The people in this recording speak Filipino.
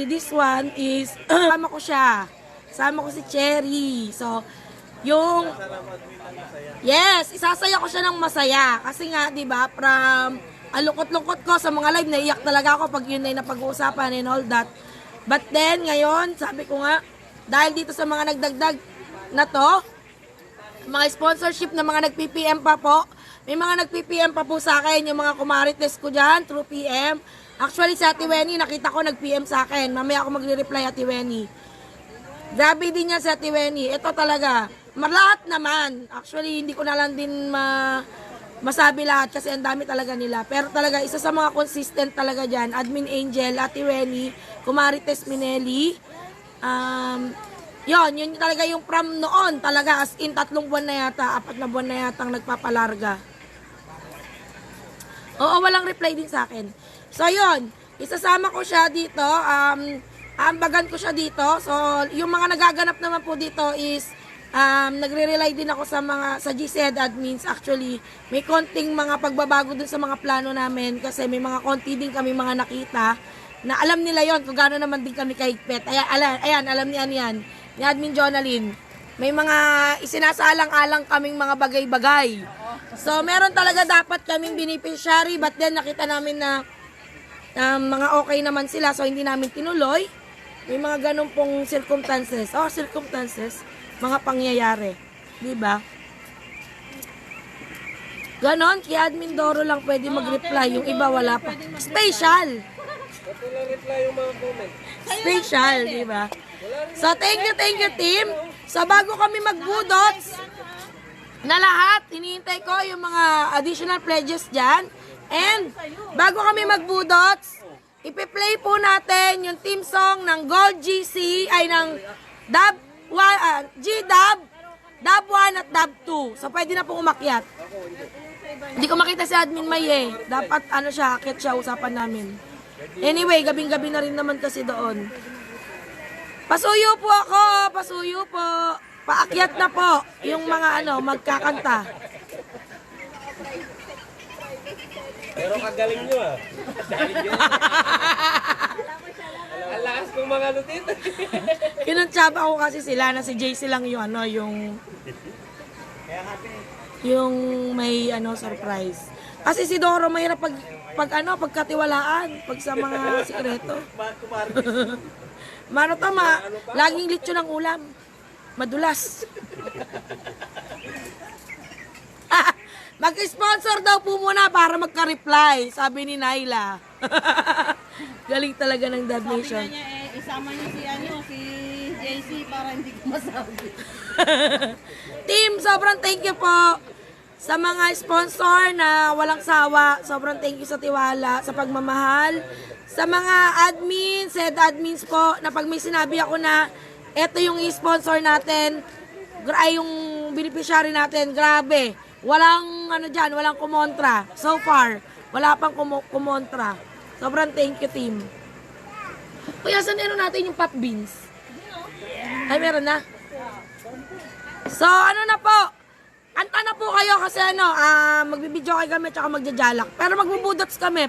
This one is, sama ko siya. Sama ko si Cherry. So, yung, yes, isasaya ko siya ng masaya. Kasi nga, di ba, from, lungkot-lungkot ko sa mga live, naiyak talaga ako pag yun ay napag-uusapan and all that. But then, ngayon, sabi ko nga, dahil dito sa mga nagdagdag na to, mga sponsorship na mga nag-PPM pa po, may mga nag-PPM pa po sa akin, yung mga kumarites ko dyan, through PM. Actually, si Ate Wenny, nakita ko nag-PM sa akin. Mamaya ako magre-reply, Ate Wenny. Grabe din yan si Ate Wenny. Ito talaga, lahat naman. Actually, hindi ko na lang din masabi lahat kasi ang dami talaga nila. Pero talaga, isa sa mga consistent talaga dyan, Admin Angel, Ate Wenny, Kumarites Minelli. Yun talaga yung from noon talaga. As in, 3 buwan na yata, 4 na buwan na yata ang nagpapalarga. Oo, walang reply din sa akin. So, yun. Isasama ko siya dito. Ambagan ko siya dito. So, yung mga nagaganap naman po dito is nagre-rely din ako sa GZ admins. Actually, may konting mga pagbabago dun sa mga plano namin kasi may mga konti din kami mga nakita na alam nila yon kung gano'n naman din kami kahigpit. Ayan, alam niyan yan. Ni Admin Jonalyn. May mga isinasalang-alang kaming mga bagay-bagay. So, meron talaga dapat kaming beneficiary but then nakita namin na mga okay naman sila, so hindi namin tinuloy. May mga ganun pong circumstances. Mga pangyayari. Diba? Ganon, kaya Admin Doro lang pwede mag-reply. Yung iba wala pa. Special! Special, diba? So, thank you, team. So, bago kami magbudots na lahat, hinihintay ko yung mga additional pledges dyan. And, bago kami magbudots, ipi-play po natin yung team song ng Gold GC, ay ng G-Dub, Dub 1 at Dub 2. So, pwede na pong umakyat. Hindi ko makita si Admin May eh. Dapat, akit siya, usapan namin. Anyway, gabing-gabi na rin naman kasi doon. Pasuyo po ako, pasuyo po. Paakyat na po yung mga magkakanta. Pero kagaling nyo ah. Alakas kong mga lutit. Kinuntsaba ko kasi sila na si JC lang yung yung may surprise. Kasi si Doro mahirap pagkatiwalaan pag sa mga sikreto. Laging lechon ng ulam. Madulas. Mag-sponsor daw po muna para magka-reply, sabi ni Naila. Galing talaga ng Dub Nation. Sabi niya isama niyo si JC para hindi ko masabi. Team, sobrang thank you po sa mga sponsor na walang sawa. Sobrang thank you sa tiwala, sa pagmamahal. Sa mga admins, head admins po, na pag may sinabi ako na eto yung i-sponsor natin, ay yung beneficiary natin, grabe. Walang walang kumontra. So far, wala pang kumontra. Sobrang thank you, team. Kuya, saan natin yung pop beans? Ay, meron na. So, na po? Kanta na po kayo kasi magbibidyo kayo kami tsaka magjajalak. Pero magbubudots kami.